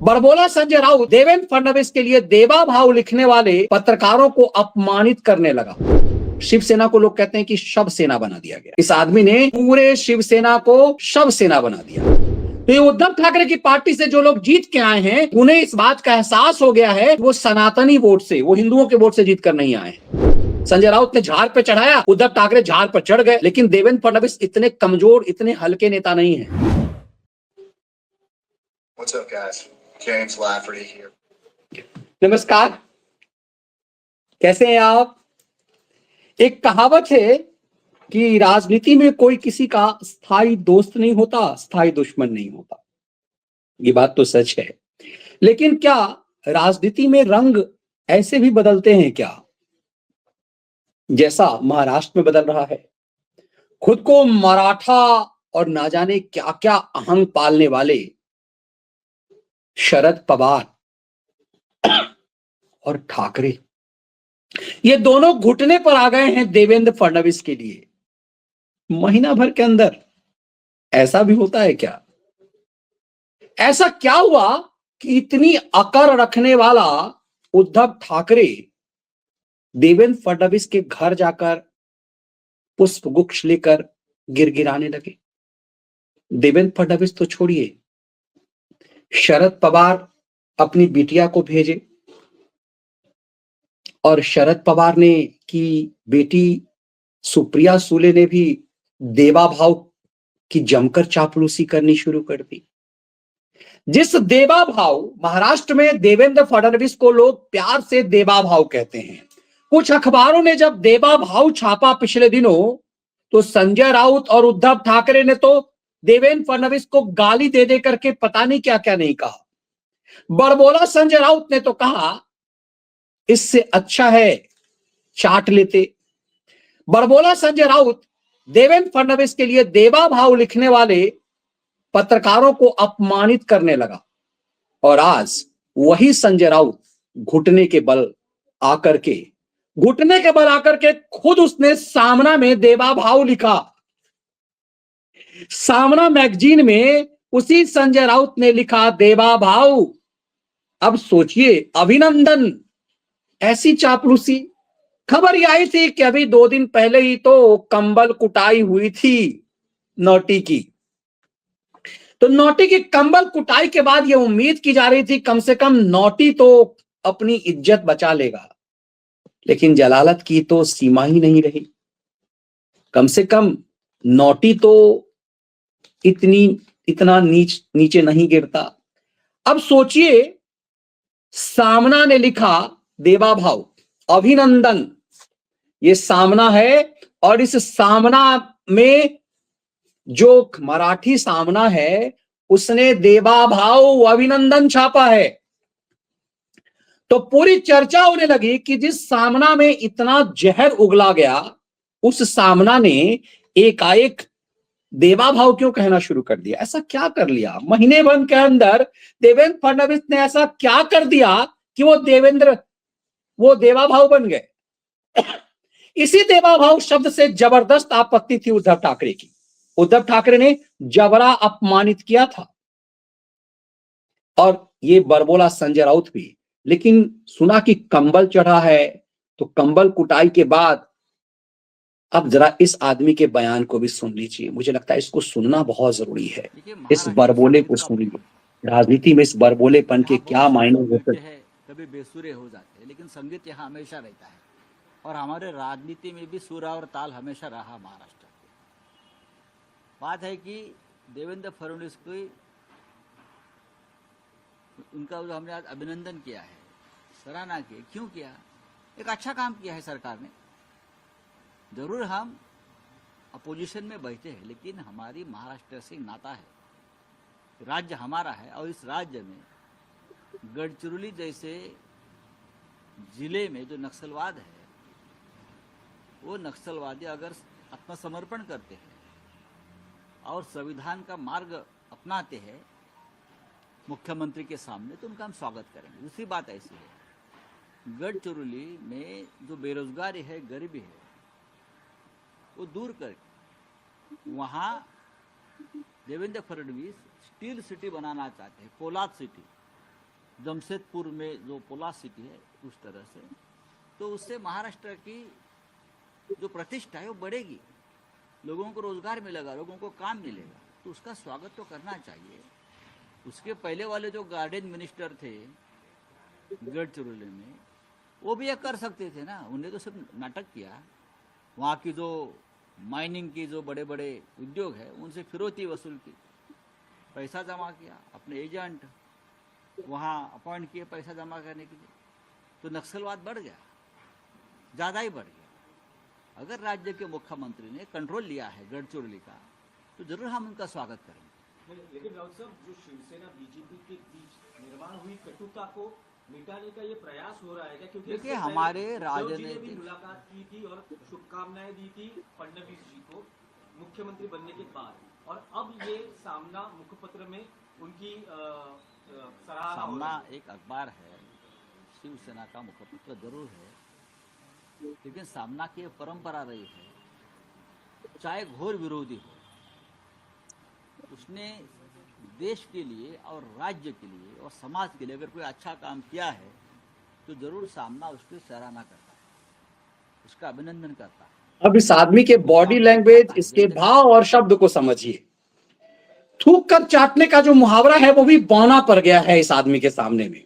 बड़बोला संजय राउत देवेंद्र फडणवीस के लिए देवा भाव लिखने वाले पत्रकारों को अपमानित करने लगा। शिवसेना को लोग कहते हैं कि शव सेना बना दिया गया। इस आदमी ने पूरे शिवसेना को शव सेना बना दिया। तो ये उद्धव ठाकरे की पार्टी से जो लोग जीत के आए हैं, उन्हें इस बात का एहसास हो गया है वो सनातनी वोट से, वो हिंदुओं के वोट से जीत कर नहीं आए। संजय राउत ने झाड़ पे चढ़ाया, उद्धव ठाकरे झाड़ पर चढ़ गए। लेकिन देवेंद्र फडणवीस इतने कमजोर, इतने हल्के नेता नहीं है। What's up, guys? James Lafferty here. नमस्कार, कैसे हैं आप? एक कहावत है कि राजनीति में कोई किसी का स्थायी दोस्त नहीं होता, स्थायी दुश्मन नहीं होता। ये बात तो सच है, लेकिन क्या राजनीति में रंग ऐसे भी बदलते हैं क्या, जैसा महाराष्ट्र में बदल रहा है? खुद को मराठा और ना जाने क्या क्या अहंग पालने वाले शरद पवार और ठाकरे, ये दोनों घुटने पर आ गए हैं देवेंद्र फडणवीस के लिए। महीना भर के अंदर ऐसा भी होता है क्या? ऐसा क्या हुआ कि इतनी अकड़ रखने वाला उद्धव ठाकरे देवेंद्र फडणवीस के घर जाकर पुष्प गुच्छ लेकर गिड़गिड़ाने लगे? देवेंद्र फडणवीस तो छोड़िए, शरद पवार अपनी बिटिया को भेजे और शरद पवार ने की बेटी सुप्रिया सुले ने भी देवा भाव की जमकर चापलूसी करनी शुरू कर दी। जिस देवा भाव, महाराष्ट्र में देवेंद्र फडणवीस को लोग प्यार से देवा भाव कहते हैं। कुछ अखबारों ने जब देवा भाव छापा पिछले दिनों, तो संजय राउत और उद्धव ठाकरे ने तो देवेंद्र फडणवीस को गाली दे दे करके पता नहीं क्या क्या नहीं कहा। बड़बोला संजय राउत ने तो कहा इससे अच्छा है चाट लेते। बड़बोला संजय राउत देवेंद्र फडणवीस के लिए देवा भाव लिखने वाले पत्रकारों को अपमानित करने लगा। और आज वही संजय राउत घुटने के बल आकर के खुद उसने सामना में देवा भाव लिखा। सामना मैगजीन में उसी संजय राउत ने लिखा देवा भाव। अब सोचिए, अभिनंदन, ऐसी चापलूसी। खबर ये आई थी कि अभी 2 दिन पहले ही तो कंबल कुटाई हुई थी नोटी की। तो नोटी की कंबल कुटाई के बाद ये उम्मीद की जा रही थी कम से कम नोटी तो अपनी इज्जत बचा लेगा, लेकिन जलालत की तो सीमा ही नहीं रही। कम से कम नोटी तो इतना नीचे नहीं गिरता। अब सोचिए, सामना ने लिखा देवा भाव, अभिनंदन, ये सामना है, और इस सामना में जो मराठी सामना है उसने देवा भाव अभिनंदन छापा है। तो पूरी चर्चा होने लगी कि जिस सामना में इतना जहर उगला गया, उस सामना ने एकाएक देवा भाव क्यों कहना शुरू कर दिया? ऐसा क्या कर लिया महीने भर के अंदर? देवेंद्र फडणवीस ने ऐसा क्या कर दिया कि वो देवा भाव बन गए? इसी देवा भाव शब्द से जबरदस्त आपत्ति थी उद्धव ठाकरे की। उद्धव ठाकरे ने जबरा अपमानित किया था, और ये बड़बोला संजय राउत भी। लेकिन सुना कि कंबल चढ़ा है, तो कंबल कुटाई के बाद अब जरा इस आदमी के बयान को भी सुन लीजिए। मुझे लगता है इसको सुनना बहुत जरूरी है। इस बड़बोले को सुनिए। राजनीति में इस बड़बोलेपन के क्या मायने होते हैं। कभी बेसुरे हो जाते हैं, लेकिन संगीत यहाँ हमेशा रहता है। और हमारे राजनीति में भी सुर और ताल हमेशा रहा महाराष्ट्र। बात है कि देवेंद्र फडणवीस को उनका जो हमने आज अभिनंदन किया है, सराहना की, क्यों किया? एक अच्छा काम किया है सरकार ने। जरूर हम अपोजिशन में बैठे हैं, लेकिन हमारी महाराष्ट्र से नाता है, राज्य हमारा है। और इस राज्य में गढ़चिरौली जैसे जिले में जो नक्सलवाद है, वो नक्सलवादी अगर आत्मसमर्पण करते हैं और संविधान का मार्ग अपनाते हैं मुख्यमंत्री के सामने, तो उनका हम स्वागत करेंगे। दूसरी बात ऐसी है, गढ़चिरौली में जो बेरोजगारी है, गरीबी है, वो दूर करके वहाँ देवेंद्र फडणवीस स्टील सिटी बनाना चाहते हैं, पोलाद सिटी। जमशेदपुर में जो पोला सिटी है उस तरह से, तो उससे महाराष्ट्र की जो प्रतिष्ठा है वो बढ़ेगी, लोगों को रोजगार मिलेगा, लोगों को काम मिलेगा, तो उसका स्वागत तो करना चाहिए। उसके पहले वाले जो गार्डन मिनिस्टर थे गढ़चिरौली में, वो भी ये कर सकते थे ना, उन्हें तो सिर्फ नाटक किया। वहाँ की जो माइनिंग की जो बड़े बड़े उद्योग है उनसे फिरौती वसूल की, पैसा जमा किया, अपने एजेंट वहाँ अपॉइंट किए पैसा जमा करने के लिए, तो नक्सलवाद बढ़ गया, ज़्यादा ही बढ़ गया। अगर राज्य के मुख्यमंत्री ने कंट्रोल लिया है गढ़चिरौली का, तो जरूर हम उनका स्वागत करेंगे। लेकिन राउत साहब, जो शिवसेना बीजेपी के बीच निर्माण हुई कटुता को मिटाने का ये प्रयास हो रहा है क्या? क्योंकि देखिए, हमारे भी राजनीतिक मुलाकात की थी और शुभकामनाएं दी थी फडणवीस जी को मुख्यमंत्री बनने के बाद, और अब ये सामना मुखपत्र में उनकी सराहना हो सामना रही है। एक अखबार है, शिवसेना का मुखपत्र जरूर है, लेकिन सामना की एक परंपरा रही है, चाहे घोर विरोधी हो, उसने देश के लिए और राज्य के लिए और समाज के लिए अगर कोई अच्छा काम किया है तो जरूर सामना उसकी सराहना करता है, उसका अभिनंदन करता है। अब इस आदमी के बॉडी लैंग्वेज, इसके भाव और शब्द को समझिए। थूक कर चाटने का जो मुहावरा है वो भी बौना पड़ गया है इस आदमी के सामने में।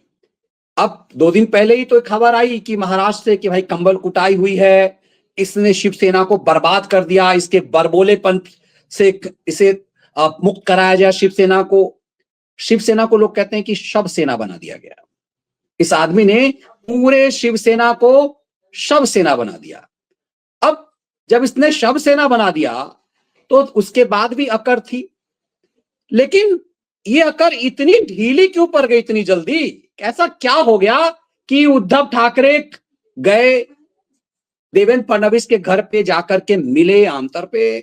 अब 2 दिन पहले ही तो एक खबर आई कि महाराष्ट्र से कि भाई कंबल कुटाई हुई है, इसने शिवसेना को बर्बाद कर दिया, इसके बरबोलेपन से इसे मुक्त कराया जाए। शिवसेना को लोग कहते हैं कि शव सेना बना दिया गया। इस आदमी ने पूरे शिवसेना को शव सेना बना दिया। अब जब इसने शव सेना बना दिया तो उसके बाद भी अकड़ थी, लेकिन ये अकड़ इतनी ढीली क्यों पड़ गई इतनी जल्दी? ऐसा क्या हो गया कि उद्धव ठाकरे गए, देवेंद्र फडणवीस के घर पे जाकर के मिले आमतौर पे?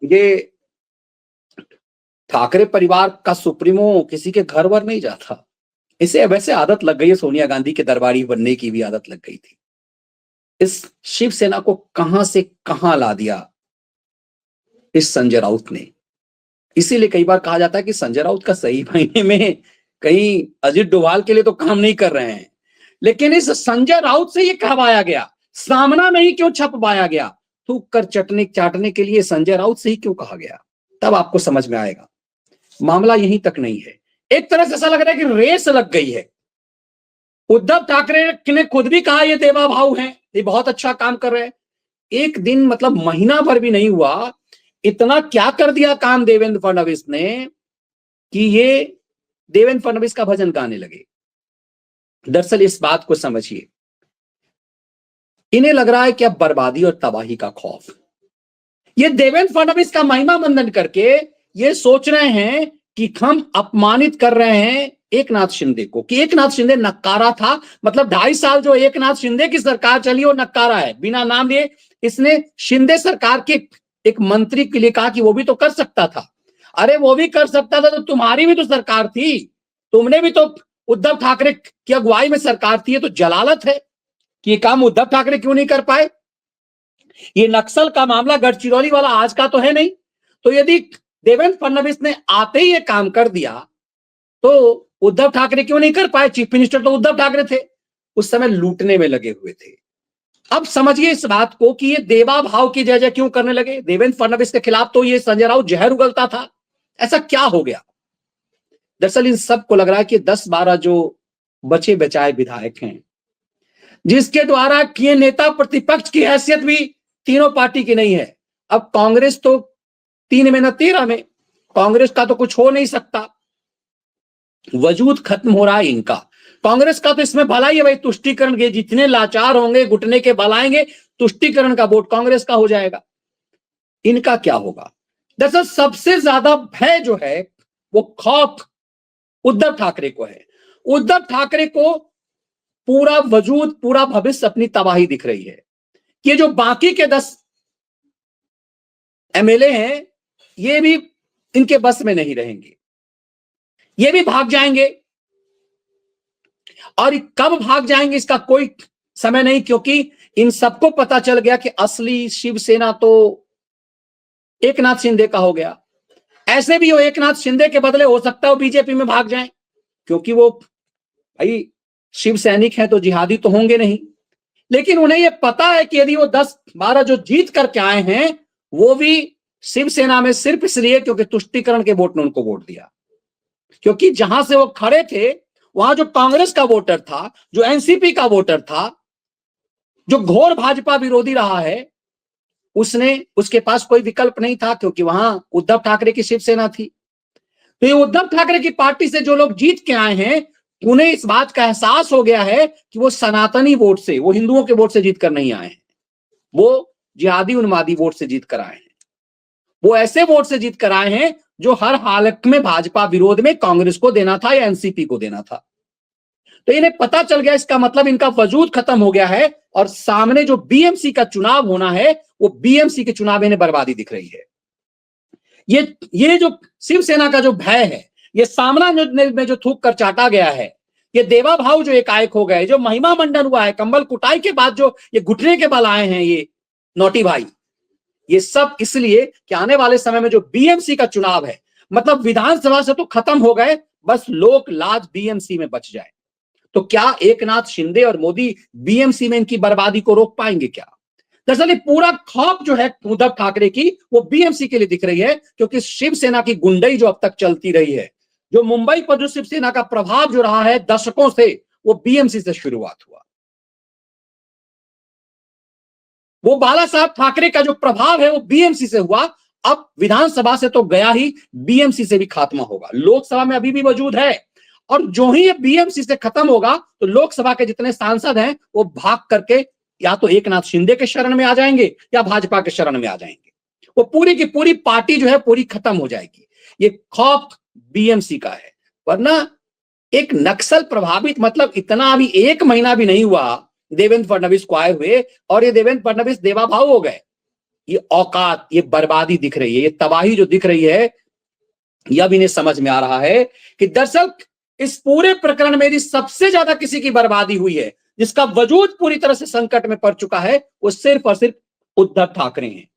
ये ठाकरे परिवार का सुप्रीमो किसी के घर वर नहीं जाता। इसे वैसे आदत लग गई है, सोनिया गांधी के दरबारी बनने की भी आदत लग गई थी। इस शिवसेना को कहां से कहां ला दिया इस संजय राउत ने। इसीलिए कई बार कहा जाता है कि संजय राउत का सही मायने में कहीं अजित डोभाल के लिए तो काम नहीं कर रहे हैं, लेकिन इस संजय राउत से ये कहवाया गया, सामना में ही क्यों छपवाया गया? थूक कर चाटने के लिए संजय राउत से ही क्यों कहा गया? तब आपको समझ में आएगा। मामला यहीं तक नहीं है, एक तरह से ऐसा लग रहा है कि रेस लग गई है। उद्धव ठाकरे ने खुद भी कहा ये देवा भाव है, ये बहुत अच्छा काम कर रहे हैं। एक दिन मतलब महीना भर भी नहीं हुआ, इतना क्या कर दिया काम देवेंद्र फडणवीस ने कि ये देवेंद्र फडणवीस का भजन गाने लगे। दरअसल इस बात को समझिए, इन्हें लग रहा है कि अब बर्बादी और तबाही का खौफ। ये देवेंद्र फडणवीस का महिमा मंदन करके ये सोच रहे हैं कि हम अपमानित कर रहे हैं एकनाथ शिंदे को, कि एकनाथ शिंदे नक्कारा था। मतलब 2.5 साल जो एकनाथ शिंदे की सरकार चली वो नक्कारा है, बिना नाम लिए। इसने शिंदे सरकार के एक मंत्री के लिए कहा कि वो भी तो कर सकता था। अरे वो भी कर सकता था तो तुम्हारी भी तो सरकार थी, तुमने भी तो उद्धव ठाकरे की अगुवाई में सरकार थी। ये तो जलालत है कि ये काम उद्धव ठाकरे क्यों नहीं कर पाए। ये नक्सल का मामला गढ़चिरौली वाला आज का तो है नहीं, तो यदि देवेंद्र फडणवीस ने आते ही ये काम कर दिया तो उद्धव ठाकरे क्यों नहीं कर पाए? चीफ मिनिस्टर तो उद्धव ठाकरे थे, उस समय लूटने में लगे हुए थे। अब समझिए इस बात को कि ये देवा भाव की जय जय क्यों करने लगे। देवेंद्र फडणवीस के खिलाफ तो ये संजय राउत जहर उगलता था, ऐसा क्या हो गया? दरअसल इन सबको लग रहा है कि 10-12 जो बचे बचाए विधायक हैं, जिसके द्वारा किए नेता प्रतिपक्ष की हैसियत भी तीनों पार्टी की नहीं है। अब कांग्रेस तो 3 में न 13 में, कांग्रेस का तो कुछ हो नहीं सकता, वजूद खत्म हो रहा है इनका। कांग्रेस का तो इसमें भला ही है भाई, तुष्टीकरण के जितने लाचार होंगे घुटने के बल आएंगे, तुष्टीकरण का वोट कांग्रेस का हो जाएगा। इनका क्या होगा? दरअसल सबसे ज्यादा भय जो है वो खौफ उद्धव ठाकरे को है। उद्धव ठाकरे को पूरा वजूद, पूरा भविष्य, अपनी तबाही दिख रही है। ये जो बाकी के 10 एमएलए हैं ये भी इनके बस में नहीं रहेंगे, ये भी भाग जाएंगे। और कब भाग जाएंगे इसका कोई समय नहीं, क्योंकि इन सबको पता चल गया कि असली शिवसेना तो एकनाथ शिंदे का हो गया। ऐसे भी वो एकनाथ शिंदे के बदले हो सकता है वो बीजेपी में भाग जाएं, क्योंकि वो भाई शिव सैनिक हैं तो जिहादी तो होंगे नहीं, लेकिन उन्हें यह पता है कि यदि वो 10-12 जो जीत करके आए हैं वो भी शिवसेना में सिर्फ इसलिए क्योंकि तुष्टीकरण के वोट ने उनको वोट दिया, क्योंकि जहां से वो खड़े थे वहां जो कांग्रेस का वोटर था, जो एनसीपी का वोटर था, जो घोर भाजपा विरोधी रहा है, उसके पास कोई विकल्प नहीं था, क्योंकि वहां उद्धव ठाकरे की शिवसेना थी। तो ये उद्धव ठाकरे की पार्टी से जो लोग जीत के आए हैं उन्हें इस बात का एहसास हो गया है कि वो सनातनी वोट से, वो हिंदुओं के वोट से जीत कर नहीं आए हैं, वो जिहादी उन्मादी वोट से जीत कर आए हैं, वो ऐसे वोट से जीत कर आए हैं जो हर हालत में भाजपा विरोध में कांग्रेस को देना था या एनसीपी को देना था। तो इन्हें पता चल गया, इसका मतलब इनका वजूद खत्म हो गया है और सामने जो बीएमसी का चुनाव होना है वो बीएमसी के चुनाव इन्हें बर्बादी दिख रही है। ये जो शिवसेना का जो भय है, ये सामना में जो थूक कर चाटा गया है, ये देवा भाव जो एकाएक हो गए, जो महिमा मंडन हुआ है, कंबल कुटाई के बाद जो ये घुटने के बल आए हैं ये नौटी भाई, ये सब इसलिए कि आने वाले समय में जो बीएमसी का चुनाव है, मतलब विधानसभा से तो खत्म हो गए, बस लोक लाज बीएमसी में बच जाए। तो क्या एकनाथ शिंदे और मोदी बीएमसी में इनकी बर्बादी को रोक पाएंगे क्या? दरअसल ये पूरा खौफ जो है उद्धव ठाकरे की वो बीएमसी के लिए दिख रही है, क्योंकि शिवसेना की गुंडई जो अब तक चलती रही है, जो मुंबई पर जो शिवसेना का प्रभाव जो रहा है दशकों से, वो बीएमसी से शुरुआत हुआ। वो बाला साहब ठाकरे का जो प्रभाव है वो बीएमसी से हुआ, अब विधानसभा से तो गया ही, बीएमसी से भी खात्मा होगा। लोकसभा में अभी भी मौजूद है, और जो ही ये बीएमसी से खत्म होगा तो लोकसभा के जितने सांसद हैं वो भाग करके या तो एकनाथ शिंदे के शरण में आ जाएंगे या भाजपा के शरण में आ जाएंगे। वो पूरी की पूरी पार्टी जो है पूरी खत्म हो जाएगी। ये खौफ बीएमसी का है, वरना एक नक्सल प्रभावित, मतलब इतना अभी 1 महीना भी नहीं हुआ देवेंद्र फडणवीस को आए हुए और ये देवेंद्र फडणवीस देवाभाव हो गए। ये औकात, ये बर्बादी दिख रही है, ये तबाही जो दिख रही है, यह भी इन्हें समझ में आ रहा है कि दरअसल इस पूरे प्रकरण में यदि सबसे ज्यादा किसी की बर्बादी हुई है, जिसका वजूद पूरी तरह से संकट में पड़ चुका है, वो सिर्फ और सिर्फ उद्धव ठाकरे हैं।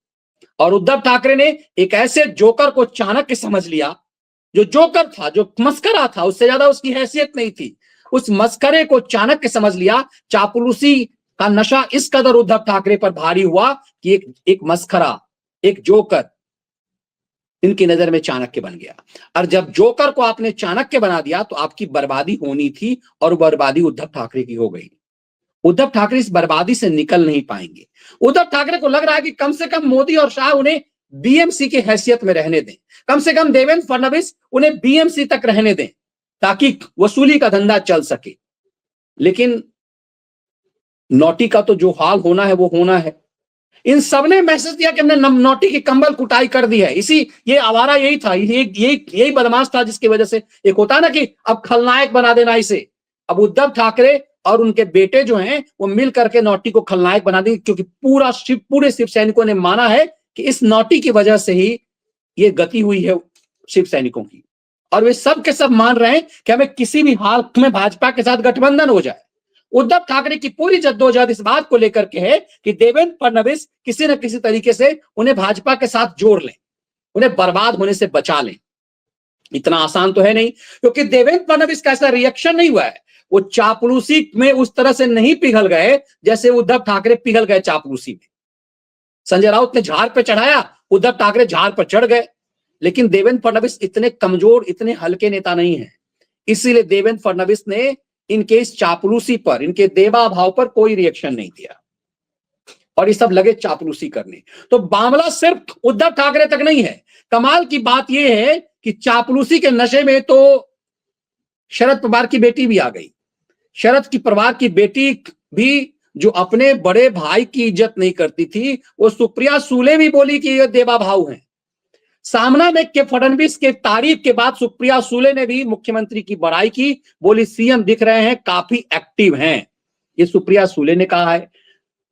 और उद्धव ठाकरे ने एक ऐसे जोकर को चाणक्य समझ लिया, जो जोकर था, जो मस्करा था, उससे ज्यादा उसकी हैसियत नहीं थी, उस मस्करे को चाणक्य समझ लिया। चापलूसी का नशा इस कदर उद्धव ठाकरे पर भारी हुआ कि एक मस्करा, एक जोकर इनकी नजर में चाणक्य बन गया। और जब जोकर को आपने चाणक्य बना दिया तो आपकी बर्बादी होनी थी, और बर्बादी उद्धव ठाकरे की हो गई। उद्धव ठाकरे इस बर्बादी से निकल नहीं पाएंगे। उद्धव ठाकरे को लग रहा है कि कम से कम मोदी और शाह उन्हें बीएमसी की हैसियत में रहने दें, कम से कम देवेंद्र फडणवीस उन्हें बीएमसी तक रहने दें, ताकि वसूली का धंधा चल सके। लेकिन नौटी का तो जो हाल होना है वो होना है। इन सबने मैसेज दिया कि हमने नौटी की कंबल कुटाई कर दी है। ये आवारा यही था, यही बदमाश था, जिसकी वजह से एक होता ना कि अब खलनायक बना देना इसे। अब उद्धव ठाकरे और उनके बेटे जो हैं वो मिल करके नौटी को खलनायक बना देंगे, क्योंकि पूरे शिव सैनिकों ने माना है कि इस नौटी की वजह से ही ये गति हुई है शिव सैनिकों की। और वे सब के सब मान रहे हैं कि हमें किसी भी हालत में भाजपा के साथ गठबंधन हो जाए। उद्धव ठाकरे की पूरी जद्दोजहद इस बात को लेकर के है कि देवेंद्र फडणवीस किसी न किसी तरीके से उन्हें भाजपा के साथ जोड़ लें, उन्हें बर्बाद होने से बचा लें। इतना आसान तो है नहीं, क्योंकि देवेंद्र फडणवीस का ऐसा रिएक्शन नहीं हुआ है। वो चापलूसी में उस तरह से नहीं पिघल गए जैसे उद्धव ठाकरे पिघल गए चापलूसी में। संजय राउत ने झाड़ पे चढ़ाया, उद्धव ठाकरे झाड़ पर चढ़ गए। लेकिन देवेंद्र फडणवीस इतने कमजोर, इतने हल्के नेता नहीं है, इसीलिए देवेंद्र फडणवीस ने इनके इस चापलूसी पर, इनके देवा भाव पर कोई रिएक्शन नहीं दिया, और ये सब लगे चापलूसी करने। तो मामला सिर्फ उद्धव ठाकरे तक नहीं है। कमाल की बात यह है कि चापलूसी के नशे में तो शरद पवार की बेटी भी आ गई। शरद की पवार की बेटी भी, जो अपने बड़े भाई की इज्जत नहीं करती थी, वो सुप्रिया सूले भी बोली कि ये देवा भाव है। सामना में के फडणवीस के तारीफ के बाद सुप्रिया सूले ने भी मुख्यमंत्री की बड़ाई की, बोली सीएम दिख रहे हैं काफी एक्टिव हैं। ये सुप्रिया सूले ने कहा है।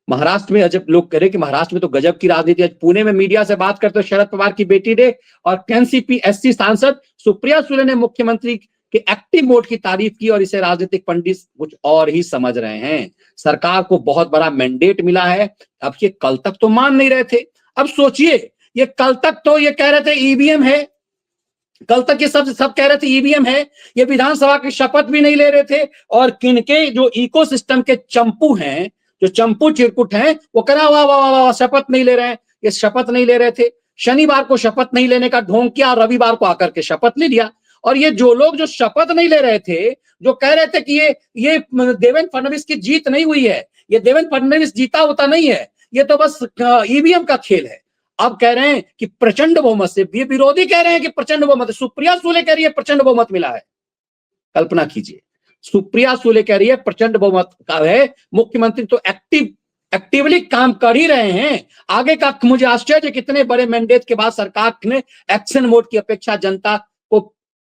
महाराष्ट्र में अजब लोग कह रहे कि महाराष्ट्र में तो गजब की राजनीति। आज पुणे में मीडिया से बात करते शरद पवार की बेटी ने और एनसीपी एससी सांसद सुप्रिया सूले ने मुख्यमंत्री के एक्टिव मोड की तारीफ की, और इसे राजनीतिक पंडित कुछ और ही समझ रहे हैं। सरकार को बहुत बड़ा मैंडेट मिला है। अब ये कल तक तो मान नहीं रहे थे, अब सोचिए, ये कल तक तो ये कह रहे थे ईवीएम है, कल तक ये सब कह रहे थे ईवीएम है, ये विधानसभा की शपथ भी नहीं ले रहे थे। और किनके जो इकोसिस्टम के चंपू हैं, जो चंपू चिरकुट हैं, वो कह रहा वाह वाह वाह शपथ नहीं ले रहे हैं। ये शपथ नहीं ले रहे थे, शनिवार को शपथ नहीं लेने का ढोंग किया, रविवार को आकर के शपथ ले लिया। और ये जो लोग जो शपथ नहीं ले रहे थे, जो कह रहे थे कि ये देवेंद्र फडणवीस की जीत नहीं हुई है, ये देवेंद्र फडणवीस जीता होता नहीं है, ये तो बस ईवीएम का खेल है। अब कह रहे हैं कि प्रचंड बहुमत से, ये विरोधी कह रहे हैं कि प्रचंड बहुमत, सुप्रिया सुले कह रही है प्रचंड बहुमत मिला है। कल्पना कीजिए, सुप्रिया सुले कह रही है प्रचंड बहुमत का है, मुख्यमंत्री तो एक्टिवली काम कर ही रहे हैं। आगे का मुझे आश्चर्य, कितने बड़े मैंडेट के बाद सरकार ने एक्शन मोड की अपेक्षा जनता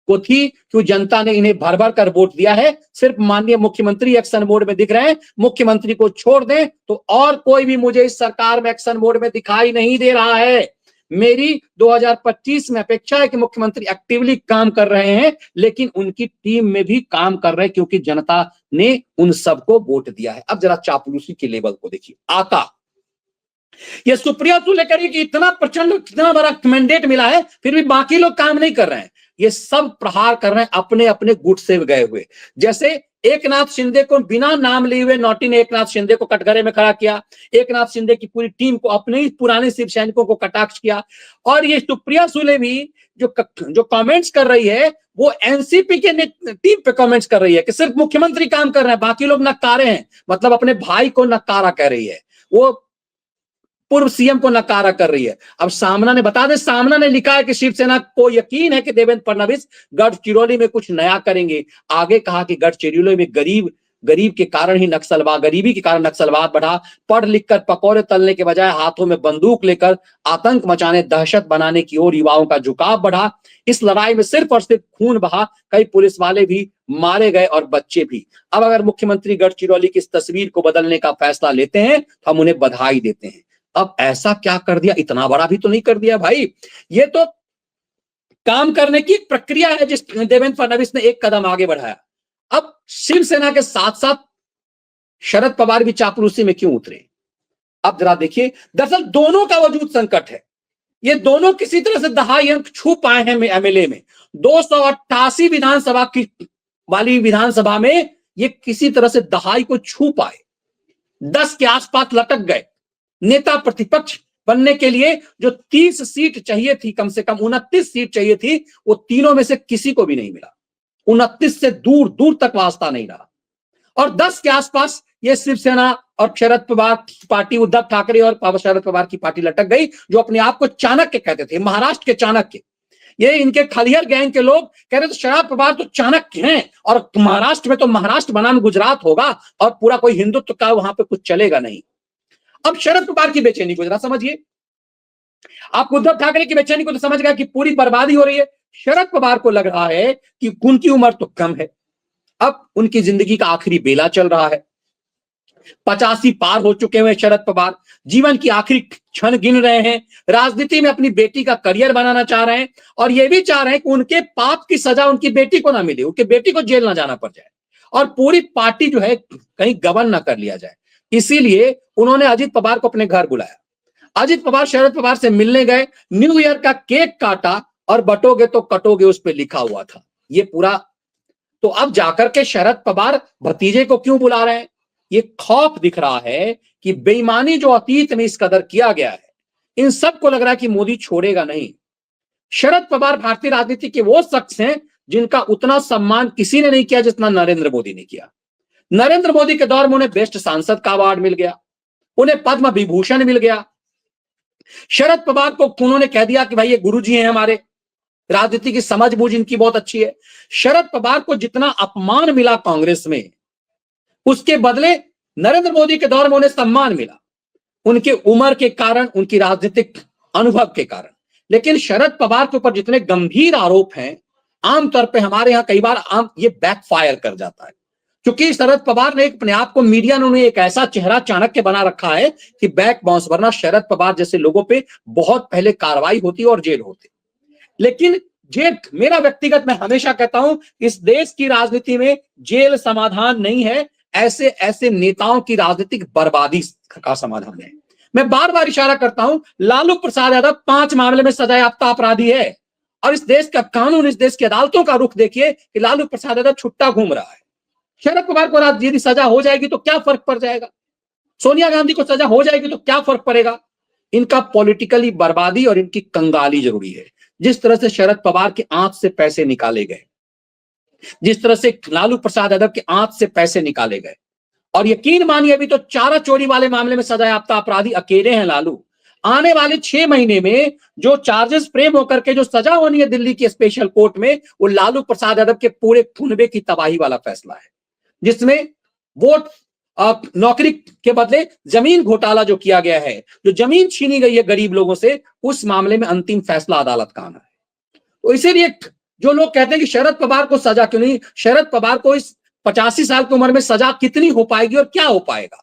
को थी, क्यों जनता ने इन्हें भर भर कर वोट दिया है। सिर्फ माननीय मुख्यमंत्री एक्शन मोड में दिख रहे हैं, मुख्यमंत्री को छोड़ दें तो और कोई भी मुझे इस सरकार में एक्शन मोड में दिखाई नहीं दे रहा है। मेरी 2025 में अपेक्षा है कि मुख्यमंत्री एक्टिवली काम कर रहे हैं, लेकिन उनकी टीम में भी काम कर रहे हैं, क्योंकि जनता ने उन सबको वोट दिया है। अब जरा चापलूसी के लेवल को देखिए। आता ये सुप्रिया सुले कह रही कि इतना प्रचंड, इतना बड़ा मैंडेट मिला है, फिर भी बाकी लोग काम नहीं कर रहे हैं। ये सब प्रहार कर रहे हैं अपने अपने गुट से गए हुए। जैसे एकनाथ शिंदे को बिना नाम लिए हुए नौटी ने एकनाथ शिंदे को कटघरे में खड़ा किया, एकनाथ शिंदे की पूरी टीम को, अपने ही पुराने शिव सैनिकों को कटाक्ष किया। और ये सुप्रिया सुले भी जो कमेंट्स कर रही है, वो एनसीपी के टीम पे कमेंट्स कर रही है कि सिर्फ मुख्यमंत्री काम कर रहे हैं, बाकी लोग नकारे हैं। मतलब अपने भाई को नकारा कह रही है, वो पूर्व सीएम को नकारा कर रही है। अब सामना ने, बता दें, सामना ने लिखा है कि शिवसेना को यकीन है कि देवेंद्र फडणवीस गढ़चिरौली में कुछ नया करेंगे। आगे कहा कि गढ़चिरौली में गरीब के कारण ही गरीबी के कारण नक्सलवाद बढ़ा। पढ़ लिख कर पकौड़े तलने के बजाय हाथों में बंदूक लेकर आतंक मचाने, दहशत बनाने की ओर युवाओं का झुकाव बढ़ा। इस लड़ाई में सिर्फ और सिर्फ खून बहा, कई पुलिस वाले भी मारे गए और बच्चे भी। अब अगर मुख्यमंत्री गढ़चिरौली की इस तस्वीर को बदलने का फैसला लेते हैं तो हम उन्हें बधाई देते हैं। अब ऐसा क्या कर दिया, इतना बड़ा भी तो नहीं कर दिया भाई। ये तो काम करने की प्रक्रिया है जिस देवेंद्र फडणवीस ने एक कदम आगे बढ़ाया। अब शिवसेना के साथ साथ शरद पवार भी चापलूसी में क्यों उतरे? अब जरा देखिए, दरअसल दोनों का वजूद संकट है। ये दोनों किसी तरह से दहाई अंक छू पाए हैं एमएलए में। 288 विधानसभा की वाली विधानसभा में ये किसी तरह से दहाई को छू पाए, 10 के आसपास लटक गए। नेता प्रतिपक्ष बनने के लिए जो 30 सीट चाहिए थी, कम से कम 29 सीट चाहिए थी, वो तीनों में से किसी को भी नहीं मिला। 29 से दूर दूर तक वास्ता नहीं रहा। और 10 के आसपास ये शिवसेना और शरद पवार की पार्टी, उद्धव ठाकरे और शरद पवार की पार्टी लटक गई, जो अपने आप को चाणक्य कहते थे, महाराष्ट्र के चाणक्य। ये इनके खलिहर गैंग के लोग कह रहे थे शरद पवार तो चाणक्य हैं, और महाराष्ट्र में तो महाराष्ट्र बनाम गुजरात होगा और पूरा कोई हिंदुत्व का वहां पे कुछ चलेगा नहीं। अब शरद पवार की बेचैनी को जरा समझिए। आप उद्धव ठाकरे की बेचैनी को तो समझ गए कि पूरी बर्बादी हो रही है। शरद पवार को लग रहा है कि उनकी उम्र तो कम है, अब उनकी जिंदगी का आखिरी बेला चल रहा है। 85 पार हो चुके हुए शरद पवार जीवन की आखिरी क्षण गिन रहे हैं, राजनीति में अपनी बेटी का करियर बनाना चाह रहे हैं, और यह भी चाह रहे हैं कि उनके पाप की सजा उनकी बेटी को ना मिले, उनकी बेटी को जेल ना जाना पड़ जाए, और पूरी पार्टी जो है कहीं गबन ना कर लिया जाए। इसीलिए उन्होंने अजित पवार को अपने घर बुलाया। अजित पवार शरद पवार से मिलने गए, न्यू ईयर का केक काटा, और बटोगे तो कटोगे उस पर लिखा हुआ था ये पूरा। तो अब जाकर के शरद पवार भतीजे को क्यों बुला रहे हैं? ये खौफ दिख रहा है कि बेईमानी जो अतीत में इस कदर किया गया है, इन सबको लग रहा है कि मोदी छोड़ेगा नहीं। शरद पवार भारतीय राजनीति के वो शख्स हैं जिनका उतना सम्मान किसी ने नहीं किया जितना नरेंद्र मोदी ने किया। नरेंद्र मोदी के दौर में उन्हें बेस्ट सांसद का अवार्ड मिल गया, उन्हें पद्म विभूषण मिल गया। शरद पवार को उन्होंने कह दिया कि भाई ये गुरुजी हैं हमारे, राजनीति की समझ बूझ इनकी बहुत अच्छी है। शरद पवार को जितना अपमान मिला कांग्रेस में, उसके बदले नरेंद्र मोदी के दौर में उन्हें सम्मान मिला, उनके उम्र के कारण, उनकी राजनीतिक अनुभव के कारण। लेकिन शरद पवार के ऊपर जितने गंभीर आरोप हैं, आमतौर पर हमारे यहां कई बार ये बैकफायर कर जाता है, क्योंकि शरद पवार ने अपने आप को, मीडिया ने उन्हें एक ऐसा चेहरा चाणक्य बना रखा है कि बैक बाउंस, वरना शरद पवार जैसे लोगों पे बहुत पहले कार्रवाई होती और जेल होती। लेकिन जेल, मेरा व्यक्तिगत, मैं हमेशा कहता हूं, इस देश की राजनीति में जेल समाधान नहीं है, ऐसे ऐसे नेताओं की राजनीतिक बर्बादी का समाधान है। मैं बार बार इशारा करता हूं, लालू प्रसाद यादव 5 मामले में सजायाफ्ता अपराधी है, और इस देश का कानून, इस देश की अदालतों का रुख देखिए कि लालू प्रसाद यादव छुट्टा घूम रहा है। शरद पवार को यदि सजा हो जाएगी तो क्या फर्क पड़ जाएगा, सोनिया गांधी को सजा हो जाएगी तो क्या फर्क पड़ेगा। इनका पॉलिटिकली बर्बादी और इनकी कंगाली जरूरी है। जिस तरह से शरद पवार के आंख से पैसे निकाले गए, जिस तरह से लालू प्रसाद यादव के आंख से पैसे निकाले गए, और यकीन मानिए अभी तो चारा चोरी वाले मामले में सजायाफ्ता अपराधी अकेले हैं लालू। आने वाले 6 महीने में जो चार्जेस फ्रेम होकर के जो सजा होनी है दिल्ली की स्पेशल कोर्ट में, वो लालू प्रसाद यादव के पूरे खुनबे की तबाही वाला फैसला है, जिसमें वोट नौकरी के बदले जमीन घोटाला जो किया गया है, जो जमीन छीनी गई है गरीब लोगों से, उस मामले में अंतिम फैसला अदालत का आना है। तो इसीलिए जो लोग कहते हैं कि शरद पवार को सजा क्यों नहीं, शरद पवार को इस 85 साल की उम्र में सजा कितनी हो पाएगी और क्या हो पाएगा।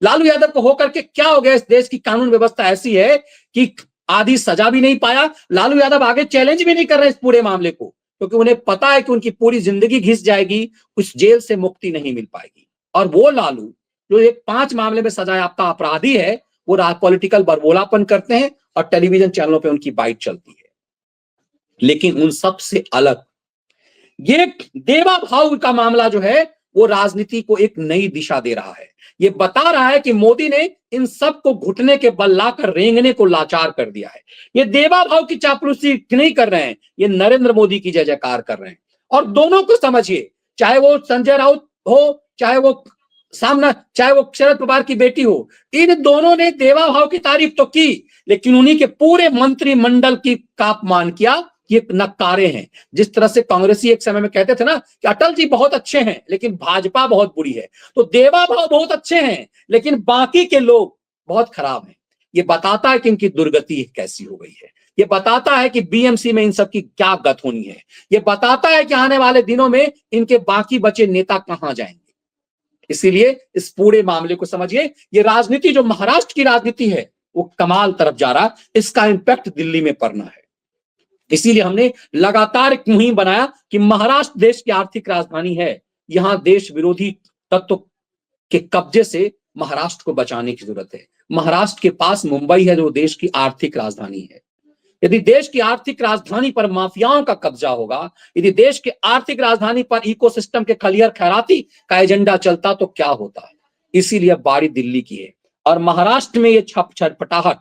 लालू यादव को होकर के क्या हो गया, इस देश की कानून व्यवस्था ऐसी है कि आधी सजा भी नहीं पाया। लालू यादव आगे चैलेंज भी नहीं कर रहे इस पूरे मामले को, क्योंकि उन्हें पता है कि उनकी पूरी जिंदगी घिस जाएगी, उस जेल से मुक्ति नहीं मिल पाएगी। और वो लालू जो एक 5 मामले में सजायाफ्ता अपराधी है, वो पॉलिटिकल बरबोलापन करते हैं और टेलीविजन चैनलों पे उनकी बाइट चलती है। लेकिन उन सब से अलग ये देवा भाव का मामला जो है, वो राजनीति को एक नई दिशा दे रहा है। ये बता रहा है कि मोदी ने इन सब को घुटने के बल लाकर रेंगने को लाचार कर दिया है। ये देवा भाव की चापलूसी नहीं कर रहे हैं, ये नरेंद्र मोदी की जय जयकार कर रहे हैं। और दोनों को समझिए, चाहे वो संजय राउत हो, चाहे वो शरद पवार की बेटी हो, इन दोनों ने देवा भाव की तारीफ तो की, लेकिन उन्हीं के पूरे मंत्रिमंडल की का अपमान किया। ये नक्कारे हैं। जिस तरह से कांग्रेसी एक समय में कहते थे ना कि अटल जी बहुत अच्छे हैं लेकिन भाजपा बहुत बुरी है, तो देवा भाव बहुत अच्छे हैं लेकिन बाकी के लोग बहुत खराब हैं। ये बताता है कि इनकी दुर्गति कैसी हो गई है। ये बताता है कि बीएमसी में इन सब की क्या गत होनी है। ये बताता है कि आने वाले दिनों में इनके बाकी बचे नेता कहां जाएंगे। इसीलिए इस पूरे मामले को समझिए। ये राजनीति जो महाराष्ट्र की राजनीति है, वो कमाल तरफ जा रहा, इसका इंपैक्ट दिल्ली में पड़ना है। इसीलिए हमने लगातार एक मुहिम बनाया कि महाराष्ट्र देश की आर्थिक राजधानी है, यहां देश विरोधी तत्व के कब्जे से महाराष्ट्र को बचाने की जरूरत है। महाराष्ट्र के पास मुंबई है जो देश की आर्थिक राजधानी है। यदि देश की आर्थिक राजधानी पर माफियाओं का कब्जा होगा, यदि देश की आर्थिक राजधानी पर इकोसिस्टम के खलियर खैराती का एजेंडा चलता तो क्या होता। इसीलिए बारी दिल्ली की है और महाराष्ट्र में ये छटपटाहट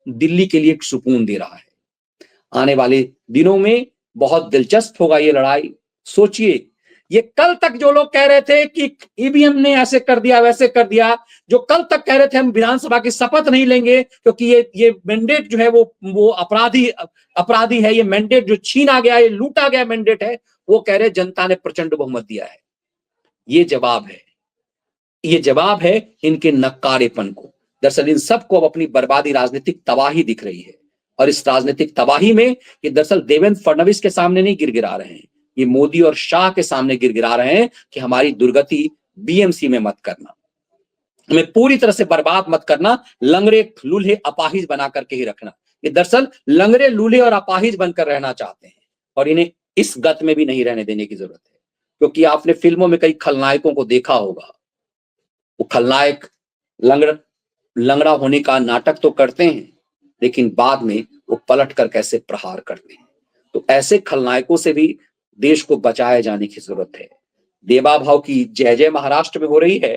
दिल्ली के लिए एक सुकून दे रहा है। आने वाले दिनों में बहुत दिलचस्प होगा ये लड़ाई। सोचिए, ये कल तक जो लोग कह रहे थे कि ईवीएम ने ऐसे कर दिया वैसे कर दिया, जो कल तक कह रहे थे हम विधानसभा की शपथ नहीं लेंगे क्योंकि ये मैंडेट जो है वो अपराधी है, ये मैंडेट जो छीना गया, ये लूटा गया मैंडेट है, वो कह रहे जनता ने प्रचंड बहुमत दिया है। ये जवाब है इनके नक्कारेपन को। दरअसल इन सबको अब अपनी बर्बादी, राजनीतिक तबाही दिख रही है और इस राजनीतिक तबाही में ये दरअसल देवेंद्र फडणवीस के सामने नहीं गिरगिरा रहे हैं, ये मोदी और शाह के सामने गिरगिरा रहे हैं कि हमारी दुर्गति बीएमसी में मत करना, हमें पूरी तरह से बर्बाद मत करना, लंगड़े लूल्हे अपाहिज बना करके ही रखना। ये दरअसल लंगड़े लूल्हे और अपाहिज बनकर रहना चाहते हैं और इन्हें इस गत में भी नहीं रहने देने की जरूरत है। क्योंकि आपने फिल्मों में कई खलनायकों को देखा होगा, वो खलनायक लंगड़ा होने का नाटक तो करते हैं लेकिन बाद में वो पलट कर कैसे प्रहार करते हैं। तो ऐसे खलनायकों से भी देश को बचाए जाने की जरूरत है। देवा भाव की जय जय महाराष्ट्र में हो रही है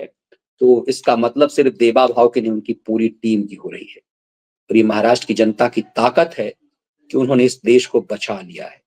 तो इसका मतलब सिर्फ देवा भाव की नहीं, उनकी पूरी टीम की हो रही है। और ये महाराष्ट्र की जनता की ताकत है कि उन्होंने इस देश को बचा लिया है।